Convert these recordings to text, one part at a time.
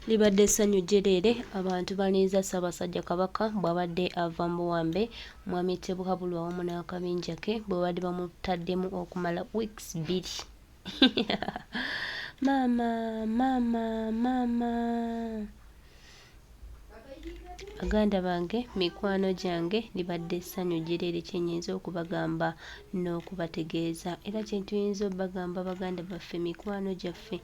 libadde essanyu jjereere abantu baliniza Ssaabasajja Kabaka bw'abadde ava mu Buwambe Mwami Tebukabulu awamu n'akabinja ke bwe badde bamutaddemu okumala weeks 2. maama baganda bange mikwano gyange libadde essanyu jjereere kyenyinza okubagamba n'okubategeeza era kyentuyinza obbagamba baganda baffe mikwano gyaffe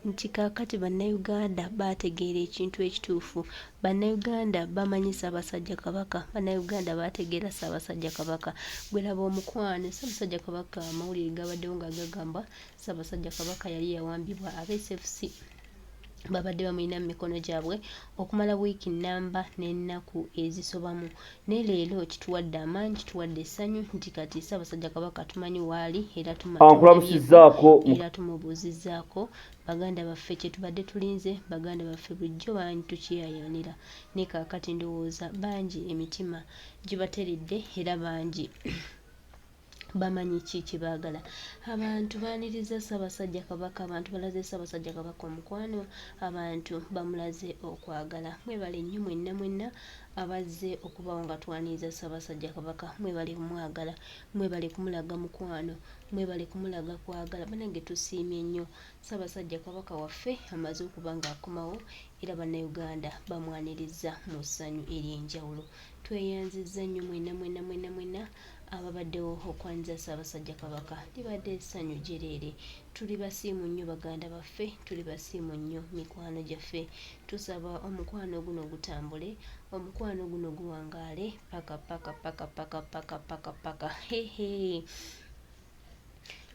nti kaakati bannayuganda baategeera ekintu ekituufu bannayuganda bamanyi Ssaabasajja Kabaka bannayuganda baategeera Ssaabasajja Kabaka gwe laba omukwano Ssaabasajja Kabaka amawulire gabaddewo nga gagamba Ssaabasajja Kabaka yali yawambibwa aba-SFC babadde bamulina mu mikono gyabwe okumala wiiki nnamba n'ennaku ezisobamu ne leero kituwadde amaanyi kituwadde essanyu nti kati Ssaabasajja Kabaka tumanyi waali era tumubuuzizzaako baganda baffe kye tubadde tulinze baganda baffe bulijjo bangi tukiyayanira ne kaakati ndowooza bangi emitima gibateredde era bangi bamanyi ki kye baagala abantu baaniriza Ssaabasajja Kabaka abantu balaze Ssaabasajja Kabaka omukwano abantu bamulaze okwagala mwebale nnyo mwenna abazze okubawo nga twaniriza Ssaabasajja Kabaka mwebale kumwagala mwebale kumulaga mukwano mwebale kumulaga kwagala banange tusiimye nnyo Ssaabasajja Kabaka waffe amaze okuba ng'akomawo era bannayuganda bamwaniriza mu ssanyu ery'enjawulo tweyanzizza nnyo mwenna ababaddewo okwaniriza Ssaabasajja Kabaka libadde essanyu jjereere tuli basiimu nnyo baganda baffe tuli basiimu nnyo mikwano gyaffe tusaba omukwano guno gutambule omukwano guno guwangaale paka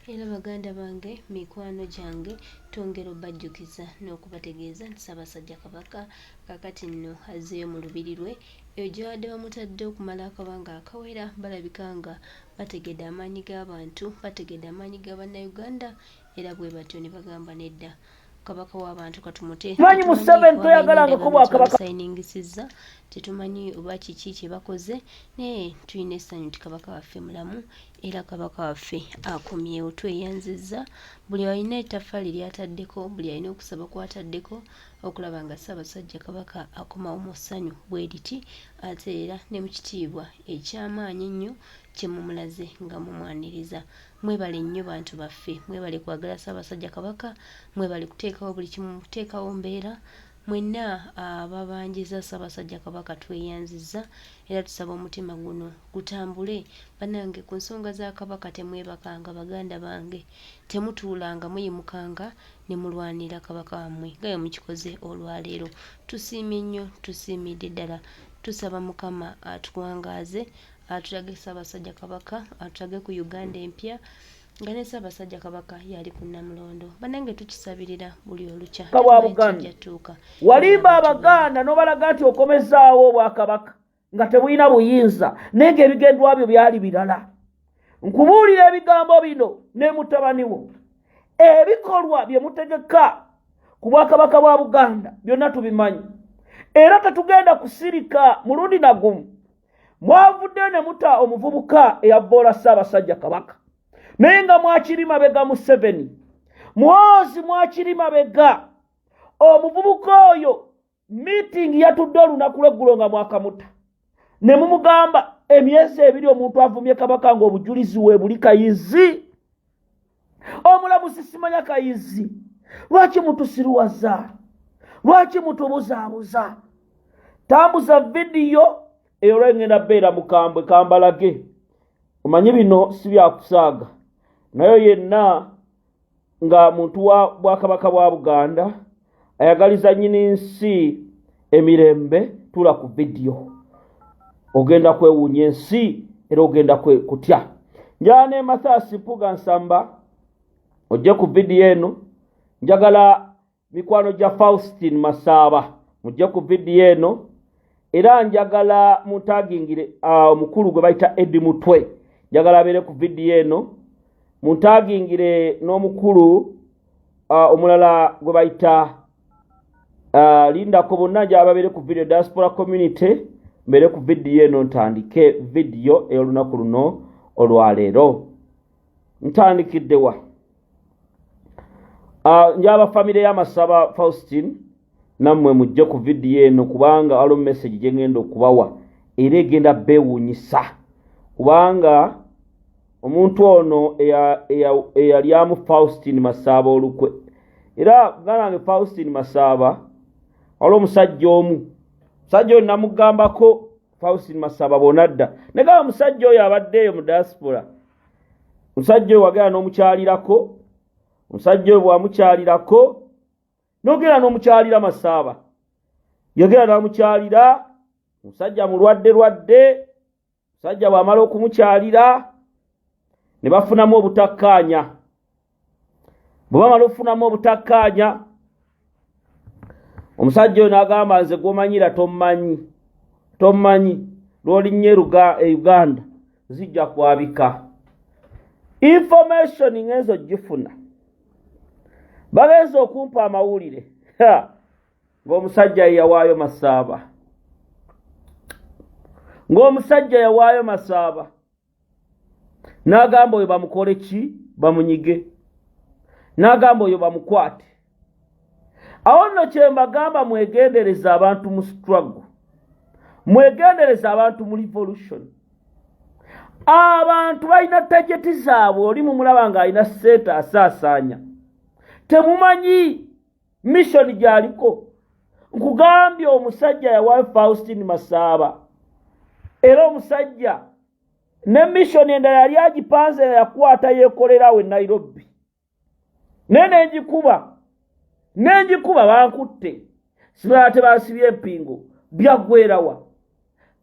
era baganda bange mikwano gyange tongera obbajjukiza n'okubategeeza nti Ssaabasajja Kabaka kakati nno azzeeyo mu lubiri lwe eyo gy'abadde bamutadde okumala akabanga akawera balabika nga bategedde amaanyi g'abantu bategedde amaanyi ga bannayuganda era bwe batyo ne bagamba nedda kabaka w'abantu katumutemanyi mu 7 toyagalangako bwakabaka sayiningisizza tetumanyi oba kiki kye bakoze naye tulina essanyu nti kabaka waffe mulamu era kabaka waffe akomyewo tweyanzizza buli alina ettaffaali lyataddeko buli alina okusaba kwataddeko okulaba nga Ssaabasajja Kabaka akomawo mu ssanyu bwe liti ate era ne mu kitiibwa eky'amaanyi ennyo kye mumulaze nga mumwaniriza mwebale nnyo bantu baffe mwebale kwagala Ssaabasajja Kabaka mwebale kuteekawo buli kimu kuteekawo mbeera mwenna ababanjiza Ssaabasajja Kabaka tweyanzizza era tusaba omutima guno gutambule bannange ku nsonga za Kabaka temwebakanga baganda bange temutuulanga muyimukanga ne mulwanira Kabaka wammwe nga bwe mukikoze olwaleero tusiimye nnyo tusiimidde ddala tusaba Mukama atuwangaaze atulage Ssaabasajja Kabaka atulage ku Uganda empya nga ne Ssaabasajja Kabaka yali ku Namulondo bannange tukisabirira buli olukya jatuuka walimba abaganda n'obalaga nti okomezaawo obwakabaka nga tebulina buyinza naye ng'ebigendwa byo byali birala nkubuulira ebigambo bino ne mutabani wo ebikolwa bye mutegeka ku bwakabaka bwa Buganda byonna tubimanyi era tetugenda kusirika mulundi nagumu mwavudde ne muta omuvubuka eyavoola Ssaabasajja Kabaka naye nga mwakiri mabega mu 7 mwozi mwakiri mabega omuvubuka oyo meeting yatudde olunaku lw'eggulo nga mwakamuta ne mumugamba emyezi 2 omuntu avumye Kabaka ng'obujulizi we buli kayizi omulamuzi simanya kayizi lwaki mutusiruwaza lwaki mutubuzaabuza tambuza vidiyo eyo lwengenda beera mukambwe kambalage omanyi bino si byakusaaga nayo yenna nga muntu wa Bwakabaka bwa Buganda ayagaliza nnyini nsi emirembe tula ku vidiyo ogenda kwewuunya ensi era ogenda kutya njana Mathias Mpuga Nsamba ojje ku vidiyo eno njagala mikwano gya Faustin Masaaba mujje ku vidiyo eno era njagala muntagingire omukulu gwe bayita Eddie Mutwe njagala abeere ku vidiyo eno muntagingire n'omukulu omulala gwe bayita Linda Kobonna ababeere ku vidiyo diaspora community mbeere ku vidiyo eno ntandike vidiyo ey'olunaku luno olwaleero ntandikidde wa njaba famire y'Amasaba Faustin nammwe mujje ku vidiyo eno kubanga waliwo message gye ngenda okubawa era egenda beewuunyisa kubanga omuntu ono eyalyamu Faustin Masaaba olukwe era ganange Faustin Masaaba waliwo omusajja omu omusajja oyo namugambako Faustin Masaaba bonadda negaba omusajja oyo abaddeeyo mu diaspora omusajja oyo wagenda n'omukyalirako omusajja oyo bwamukyalirako n'ogenda n'omukyalira Masaaba yogera n'amukyalira omusajja mulwadde omusajja bw'amala okumukyalira ne bafunamu obutakkaanya bwe bamala okufunamu obutakkaanya omusajja oyo n'agamba nze gw'omanyira tommanyi lw'olinnye Uganda zijja kwabika information ngenzo gifuna bagenza okumpa amawulire ng'omusajja yawaayo Masaaba n'agamba oyo bamukole ki bamunyige n'agamba oyo bamukwate awo nno kye mbagamba mwegendereza abantu mu struggle mwegendereza abantu mu revolution abantu balina tajeti zaabwe oli mumulaba ng'alina ssente asaasaanya temumanyi mission gy'aliko nkugambye omusajja yawaayo Faustin Masaaba era omusajja ne mission endala yali agipanze yakwata yeekolerawo e Nairobi n'engikuba bankutte sibala tebasibye empingo byaggwerawa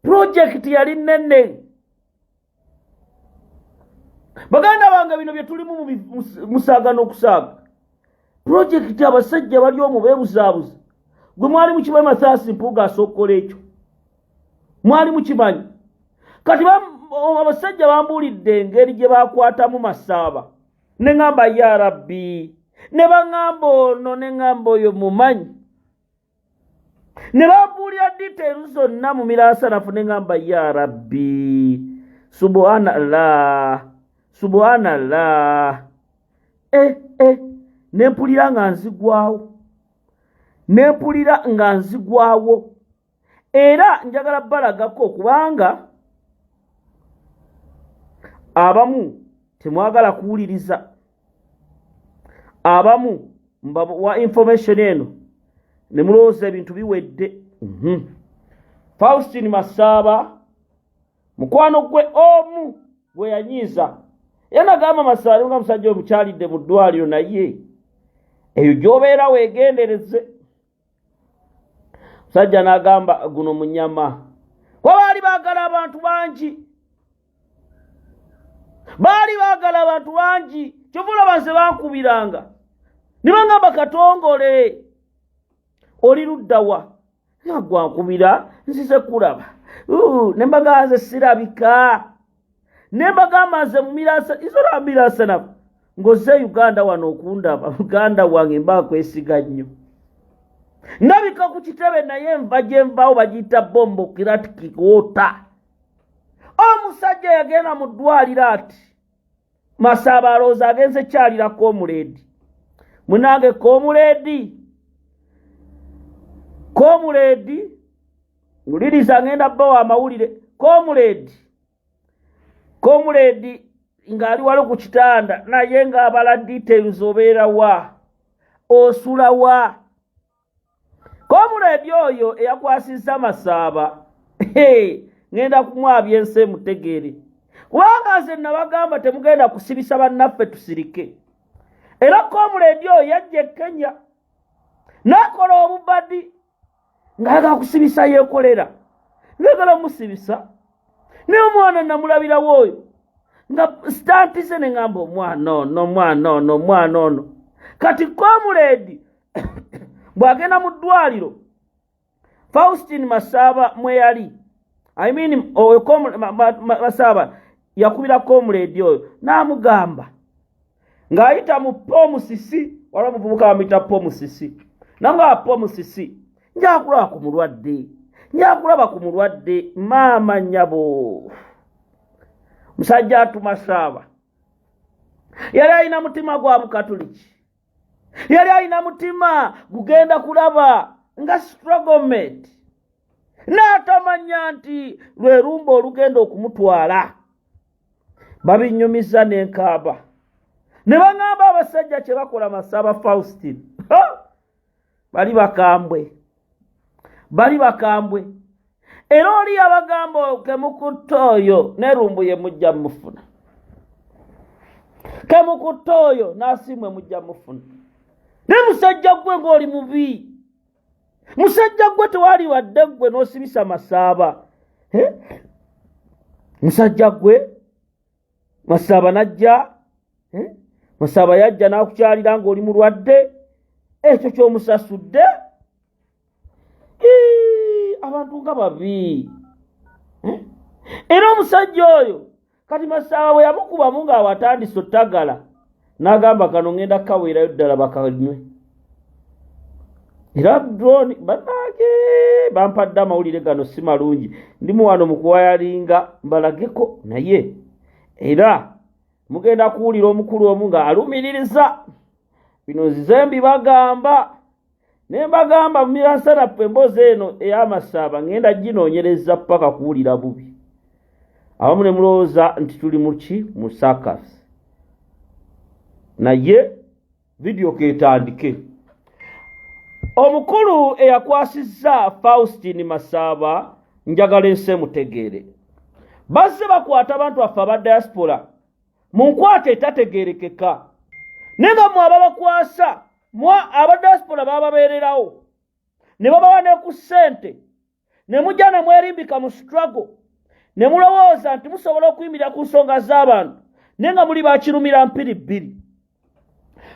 project yali nnene baganda bange bino bye tulimu musaaga n'okusaaga project abasajja bali omu beebuzaabuza gwe mwali mukimanyi Mathias Mpuuga asookola ekyo mwali mukimanyi kati abasajja bambuulidde engeri gye bakwatamu Masaaba ne ŋŋamba ya Rabbi ne baŋŋamba ono ne ŋŋamba oyo mumanyi ne bambuulira details zonna mu miraasanafu ne ŋŋamba ya Rabbi subhanallah nempulira nga nzigwawo era njagala balagako kubanga abamu temwagala kuwuliriza abamu wa information eno ne mulowooza ebintu biwedde Faustin Masaaba mukwano gwe omu gwe yanyiiza yanagamba Masaaba nga musajja omukyalidde mu ddwaliro naye eyo gy'obeera weegendereze musajja n'agamba guno munyama kuba baali baagala abantu bangi kyovulaba nze bankubiranga ne baŋŋamba katongole oli luddawa gwankubira nzize kulaba ne mbagamba nze sirabika ne mbagamba nze mu miraasa izola miraasanafu ng'ozze Uganda wano okundaba muganda wange mba kwesiga nnyo ndabika ku kitebe naye nva gye nvaawo bagiyita bombo kiratic water omusajja yagenda mu ddwaliro ati Masaaba alowooza agenze kyalira Comrade munange Comrade nguliriza ngenda bawa amawulire Comrade ng'ali wali ku kitanda naye ng'abala details obeera wa osula wa Comrade oyo eyakwasizza Masaaba ngenda kumwabya ensi mutegeere kubanga nze nabagamba temugenda kusibisa bannaffe tusirike era Comrade oyo yajja e Kenya n'akola obubadi ng'ayagala kusibisa yeekolera ng'ayagala musibisa naye omwana namulabirawo oyo nga stantise ne ŋŋamba omwana ono kati Comrade bw'agenda mu ddwaliro Faustin Masaaba mwe yali Masaaba yakubira Comrade oyo n'amugamba ng'ayita mu Pomusisi waliwo omuvubuka bamuyita Pomusisi namugamba Pomusisi njakulaba ku mulwadde maama nnyabo musajja atu Masaaba yali alina mutima gwa Bukatuliki yali alina mutima gugenda kulaba nga struggle mate n'atamanya nti lwe lumba olugenda okumutwala. Babinyumiza n'enkaaba ne baŋŋamba abasajja kye bakola Masaba Faustin bali bakambwe era oli abagamba kemukutta oyo nerumbuye mujja mufuna, kemukutta oyo n'asimwe mujja mufuna. Ne musajja gwe ng'oli mubi, musajja gwe tewali wadde gwe n'osibisa Masaba. Musajja gwe Masaba najja, Masaba yajja n'akukyalira ng'oli mulwadde, ekyo ky'omusasudde. Abantu nga babi. Era omusajja oyo kati Masaba bwe yamukubamu ng'awatandise ottagala n'agamba kano ŋŋenda kaweerayo ddala bakanywe. Era drone bannange bampadde amawulire gano si malungi, ndimu wano mu kuwayalinga mbalageko naye era mugenda kuwulira omukulu omu ng'alumiririza bino nzize mbibagamba ne mbagamba mu Miransanafu emboozi eno ey'Amasaba ŋŋenda ginoonyereza paka kuwulira bubi. Abamu ne mulowooza nti tuli mu ki mu sakasi, naye vidiyo ketandike. Omukulu eyakwasizza Faustin Masaba njagala ensi mutegeere, bazze bakwata abantu baffe aba diaspora mu nkwata etategeerekeka, naye nga mmwe ababakwasa aba diaspora bababeererawo ne babawa ne ku ssente ne mujja ne mwerimbika mu struggle ne mulowooza nti musobola okuyimirira ku nsonga z'abantu naye nga muli bakirumira mpiribbiri.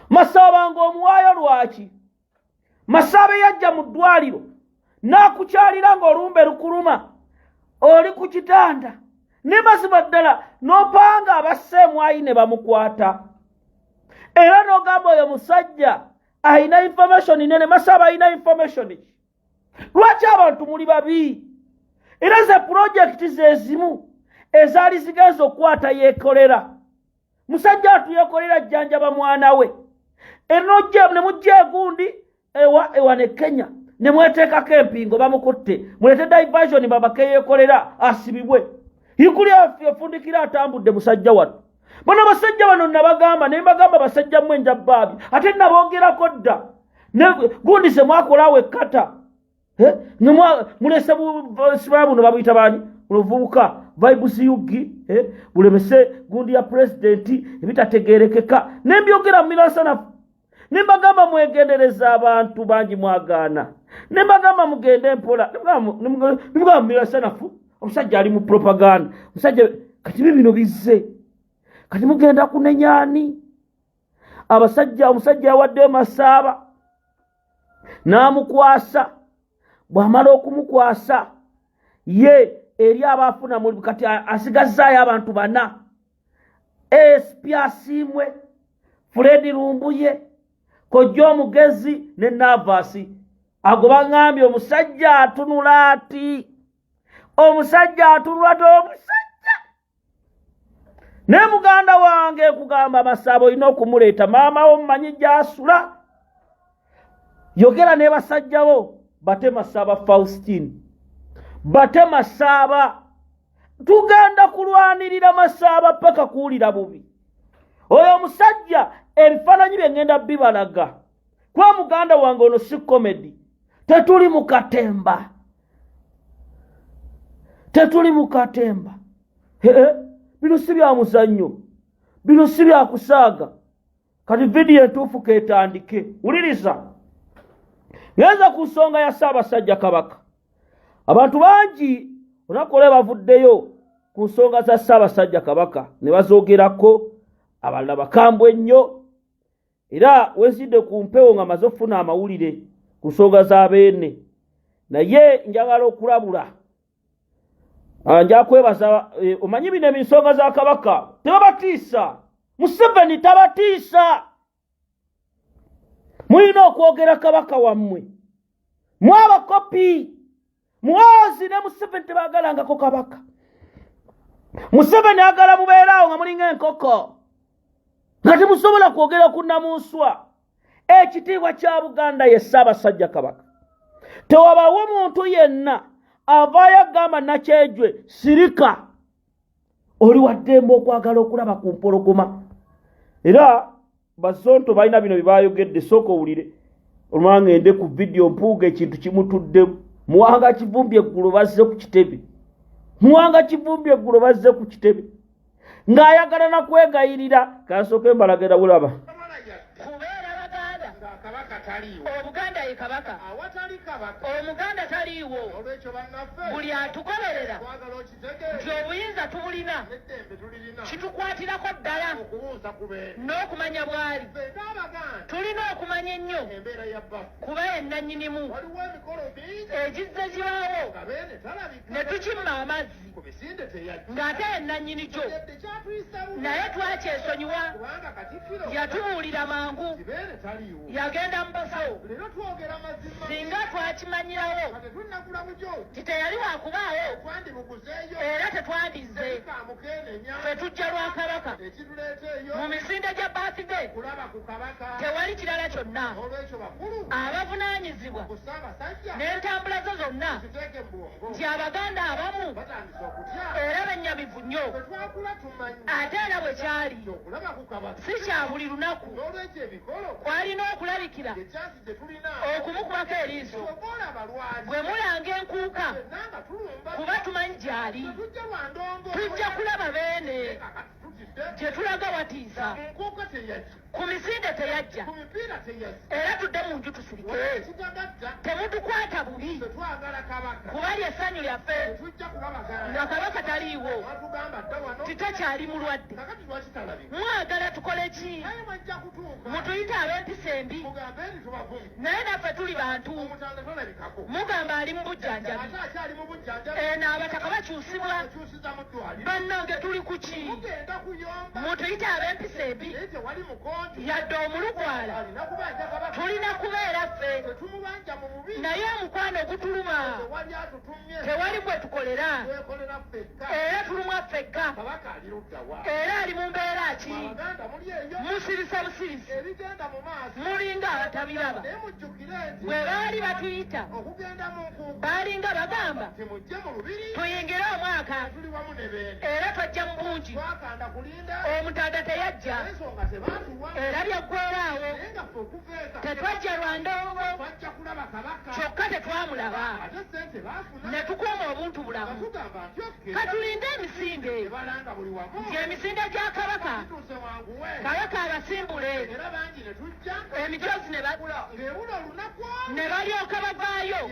Masaba ng'omuwaayo lwaki? Masaba yajja mu ddwaliro n'akukyalira ng'olumbe lukuluma oli ku kitanda ne mazima ddala n'opanga abasseemwayi ne bamukwata. Era n'ogamba oyo musajja ayina information nene, Masaba ayina information ki? Lwaki abantu muli babi? Era ze projekiti zezimu ezaali zigenza okukwata yeekolera. Musajja atuyeekolera jjanjaba mwana we. Era ne mujja egundi ewa ne Kenya ne mweteekako empingo bamukutte, mulete diversion babake yeekolera asibibwe. Yikuli efundikira atambudde musajja wano. Bano basajja bano nabagamba ne mbagamba basajja mmwe njabaabi ate nabongerako dda ne gundi se mwakolawo ekkata mulese siba buno babuyita bani oluvubuka vibes yugi bulemese gundi ya presidenti ebitategeerekeka ne mbyogera mu Miransanafu ne mbagamba mwegendereza abantu bangi mwagaana ne mbagamba mugende mpola ne mbagamba mu Miransanafu omusajja ali mu propaganda omusajja kati bino bizze kati mugenda kunenyani omusajja yawadde Masaba n'amukwasa. Bw'amala okumukwasa ye eri abaafuna mu kati asigazzaayo abantu bana, SP Asiimwe, Fred Lumbuye, Kojja Omugezi ne Navasi. Ago baŋŋambye omusajja atunula ati, omusajja atunula ti omusajja. Ne muganda wange kugamba Masaba olina okumuleeta maama wo mumanyi gy'asula. Yogera ne basajja bo bate Masaba Faustin, bate Masaba. Tugenda kulwanirira Masaba paka kuwulira bubi. Oyo omusajja ebifaananyi bye ŋŋenda bibalaga. Kwa muganda wange ono si comedy. Tetuli mu katemba. Tetuli mu katemba. Bino si bya muzannyo. Bino si bya kusaaga. Kati vidiyo entuufu ketandike. Wuliriza. Ngenza ku nsonga ya Ssaabasajja Kabaka. Abantu bangi olunaku olwo bavuddeyo ku nsonga za Ssaabasajja Kabaka ne bazoogerako, abalala bakambwe ennyo. Era wezidde ku mpewo nga maze okufuna amawulire ku nsonga z'abeene. Naye njagala okulabula. Nja kwebaza omanyi bino ensonga za Kabaka tebabatiisa. Museveni tabatiisa. Mulina okwogera Kabaka wammwe. Mwabakopi. Mwazi ne Museveni tebaagalangako Kabaka. Museveni agala mubeeraawo nga mulinga enkoko. Nga temusobola kwogera ku nnamunswa. Ekitiibwa kya Buganda ye Ssaabasajja Kabaka. tewabaawo muntu yenna avaayo agamba Nakyejwe sirika oli waddembe okwagala okulaba ku mpologoma. Era Basonto balina bino bye baayogedde, sooka owulire olwa ngende ku vidiyo mpuuga ekintu kimutuddemu. Muwanga Kivumbi eggulo bazze ku kitebe, Muwanga Kivumbi eggulo bazze ku kitebe ng'ayagala na kwegayirira. Kasooke mbalagenda bulaba Obuganda ye kabaka Omuganda taliiwo buli atugoberera nti obuyinza tubulina kitukwatirako ddala n'okumanya bwali tulina okumanya ennyo kuba ennannyinimu egizze gibaawo ne tukimma amazzi ng'ate ennannyini gyo naye twakyesonyiwa yatubuulira mangu yagenda mu basawo singa twakimanyirawo titeyali wakubaawo era tetwandize tetujja lwa kabaka mu misinde gya baatide tewali kirala kyonna abavunaanyizibwa n'entambula zo zonna nti Abaganda abamu era bennyamivu nnyo ate era bwe kyali si kya buli lunaku kwalina okulabikira okumukubako eriiso bwe mulanga enkuuka kuba tumanyi gy'ali tujja kulaba beene gye tulaga watiisa ku misinde teyajja era tudde mu nju tusirike temutukwata bubi kuba ly'essanyu lyaffe nga kabaka taliiwo titakyali mulwadde mwagala tukole ki mutuyite ab'empisa embi naye naffe tuli bantu mugamba ali mu bujjanjabi eno abataka bakyusibwa bannange tuli ku ki mutuyite ab'empisa embi yadde omulugwala tulina kubeera ffe naye omukwano ogutuluma tewali gwe tukolera era tulumwa ffekka era ali mu mbeera ki musirisa busirisi mulinga abatabiraba bwe baali batuyita baalinga bagamba tuyingire omwaka era twajja mu bungi omutanda teyajja era byaggweeraawo tetwajja lwa ndongo kyokka tetwamulaba ne tukuuma obuntu bulamu katulinde emisinde nti emisinde gya kabaka kabaka abasimbule emijoozi ne balyoka bavaayo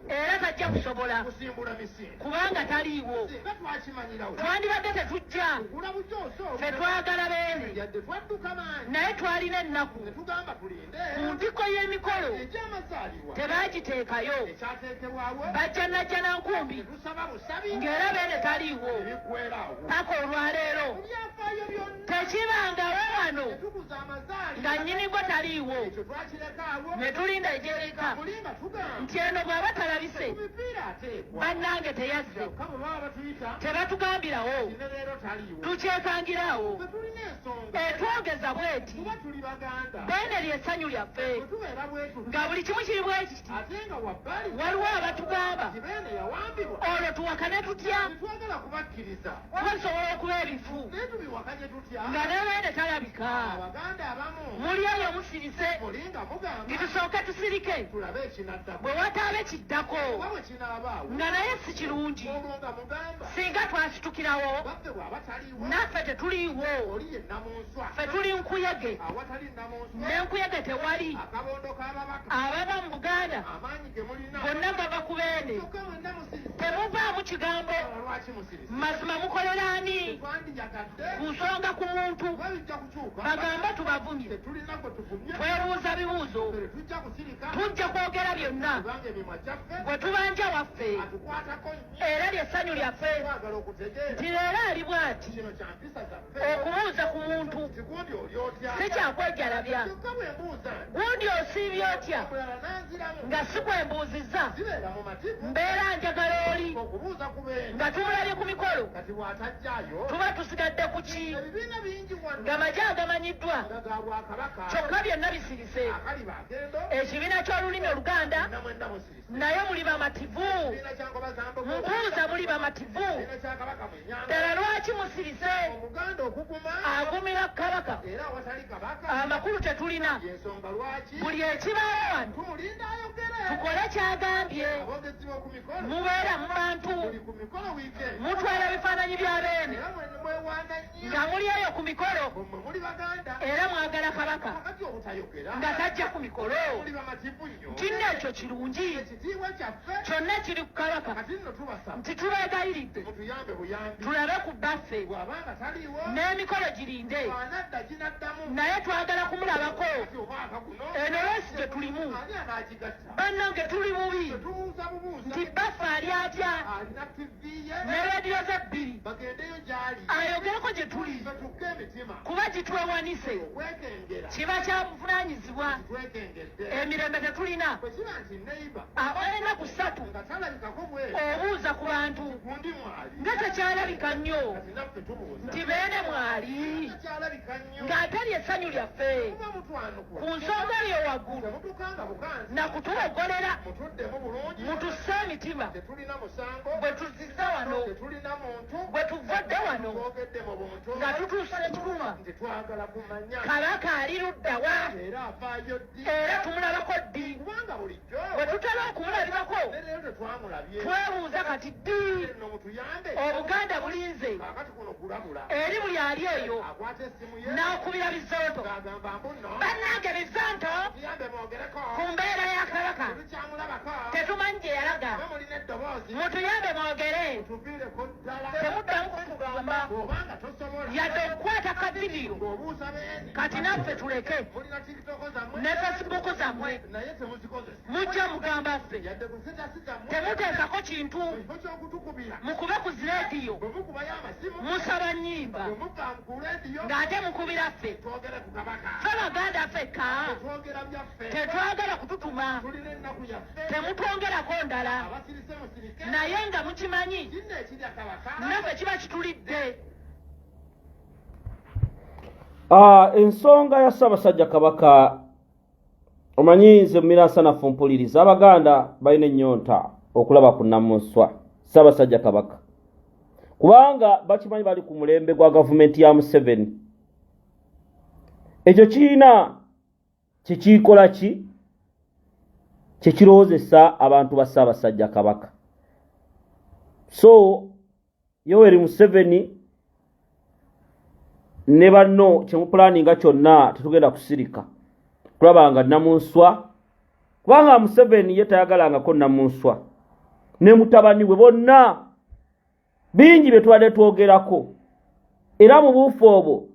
era tajja kusobola kubanga taliiwo twandibadde tetujja ffe twagala beene naye twalina ennaku ku ntiko y'emikolo tebaagiteekayo bajja najja na nkumbi ng'era beene taliiwo paka olwaleero tekibangawo wano nga nnyinigwo taliiwo ne tulinda ejereka nti eno bw'aba talabise bannange teyazze tebatugambirawo tukyekangirawo etwogeza bweti beene ly'essanyu lyaffe nga buli kimu kiri bwe kiti waliwo abatugamba olwo tuwakane tutya twasobola okuba ebifu nga nebeene talabika muli eyo musirise ngitusooke tusirike bwe wataaba ekiddako nga naye si kirungi singa twasitukirawo naffe tetuliiwo ffe tuli nkuyege n'enkuyege tewali ababa mu Buganda bonna bava ku beene temuvaamu kigambo mazima mukolera ani ku nsonga ku muntu bagamba tubavumye twebuuza bibuuzo tujja kwogera byonna bwe tubanja waffe era ly'essanyu lyaffe nti leero ali bw'ati okubuuza ku muntu si kyakwejalabya gundi osiibye otya nga si kwembuuzizza mbeera njagala oli nga tumulabye ku mikolo tuba tusigadde ku ki nga maje agamanyiddwa kyokka byonna bisirise ekibiina ky'olulimi Oluganda bamativu ddala lwaki musirise agumira kabaka amakulu tetulina buli ekibaawo wano tukole kyagambye mubeera mu bantu mutwala ebifaananyi bya beene nga muli eyo ku mikolo era mwagala kabaka nga tajja ku mikolo kinna ekyo kirungi kyonna kiri ku kabaka nti tubeegayiridde tulabe ku baffe n'emikolo girinde naye twagala kumulabako eno lwesi gye tulimu bannange tuli mubi nti baffe ali atya ne rediyo ze bbiri ayogereko gye tuli kuba gitwewanise kiba kyabuvunaanyizibwa emirembe tetulina enaku ssatu obuuza ku bantu nga tekyalabika nnyo nti beene mwali ng'atali essanyu lyaffe ku nsonga eyo waggulu nakutubogolera mutusse emitima bwe tuzizza wano bwe tuvudde wano nga tutuusa ekikuma kabaka ali luddawa era tumulabako ddi bwe tutera okumulabirako twebuuza kati ddi obuganda bulinze eri buli ali eyo n'okubira bizooto bannange bizonto ku mbeera ya kabaka tetumanyi gye yalaga mutuyambe mwogere temuddamu kutugamba yadde okukwata ka vidiyo kati naffe tuleke ne fesibuuku zammwe mujja mugamba ffe temuteekako kintu mukube ku zireediyo musaba nnyimba ng'ate mukubira ffe ffe baganda ffekka tetwagala kututuma temutwongerako ndala naye nga mukimanyi naffe kiba kitulidde. Ensonga ya Ssaabasajja Kabaka omanyi nze miransanafu mpuliriza abaganda balina ennyonta okulaba ku Nnamunswa Ssaabasajja Kabaka kubanga bakimanyi bali ku mulembe gwa gavumenti ya Museveni. Ekyo kiina kikikola ki kyekiroozesa abantu ba Ssaabasajja Kabaka. So Yoweri Museveni ne banno kyemupulaninga kyonna tetugenda kusirika kulaba nga Nnamunswa kubanga Museveni ye tayagalangako Nnamunswa ne mutabani we bonna bingi bye tubadde twogerako era mu buufu obwo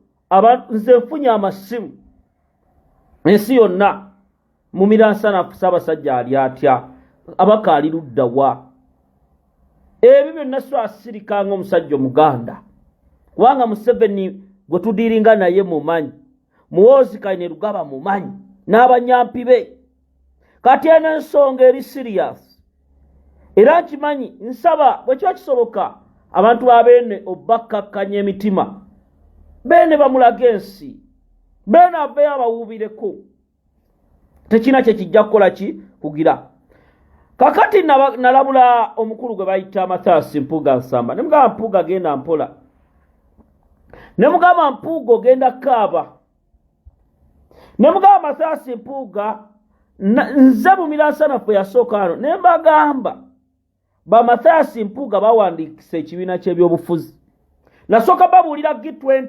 nze nfunye amasimu ensi yonna mu miransanafu Ssaabasajja ali atya abaka ali luddawa ebyo byonna so asirikanga omusajja omuganda kubanga Museveni gwe tudiringa naye mumanyi Muhoozi Kainerugaba mumanyi n'abanyampi be kati eno ensonga eri serious era nkimanyi nsaba bwe kiba kisoboka abantu babeene obakkakkanya emitima beene bamulaga ensi beene aveeyo abawuubireko tekina kye kijja kukola ki kugira. Kakati nalabula omukulu gwe bayita Mathias Mpuuga Nsamba ne mugamba Mpuuga genda mpola ne mugamba Mpuuga ogenda kaaba ne mugamba Mathias Mpuuga nze mu miransanafu yasooka wano ne mbagamba ba Mathias Mpuuga bawandiikisa ekibiina ky'ebyobufuzi nasooka babuulira G20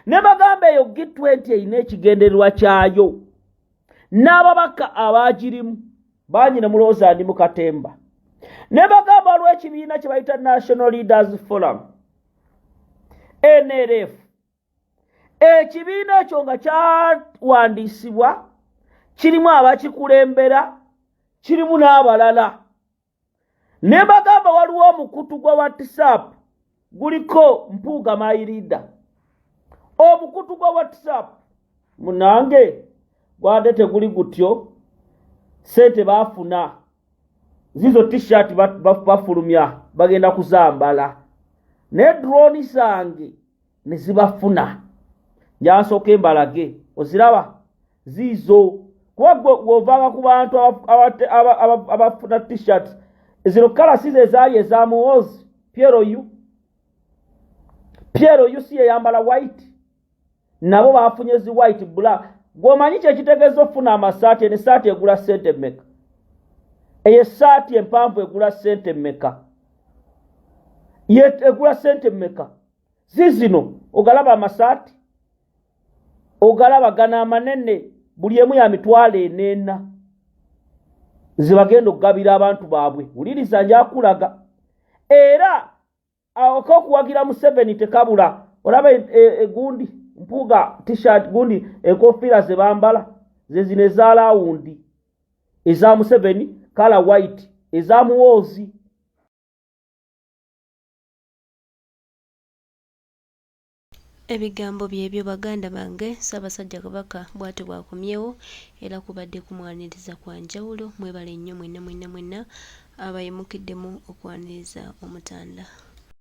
ne bagamba eyo G20 erina ekigendererwa kyayo n'ababaka abagirimu banyina mulowooza ndi mu katemba ne bagamba lw'ekibiina kye bayita National Leaders Forum NLF ekibiina ekyo nga kyawandiisibwa kirimu abakikulembera kirimu n'abalala ne bagamba waliwo omukutu gwa WhatsApp guliko Mpuuga my leader omukutu gwa WhatsApp munange gwadde teguli gutyo sente baafuna zizo t-shirt bafulumya bagenda kuzambala ne drone zange ne zibafuna njansooka embalage oziraba zizo kuba gweovanga ku bantu abafuna t-shirt zino kala size ezaali eza Muhoozi Piero yu si yambala white nabo bafunye zi white black gomanyi kyekitegeeza ofuna amasaati ne saati egula sente mmeka eye saati empanvu egula sente mmeka egula sente mmeka zizino ogalaba amasaati ogalaba gana amanene buli emu ya mitwalo 4 zibagenda okugabira abantu baabwe uliriza njakulaga era okuwagira mu 7 tekabula olaba egundi mpuga t-shirt gundi enkofiira ze bambala zezine za lawundi eza mu 7 color white eza mu wozi ebigambo byebyo baganda bange Ssaabasajja Kabaka bw'ati bwakomyewo era kubadde kumwaniriza kwa njawulo mwebale nnyo mwenna abayimukiddemu okwaniriza Omutanda.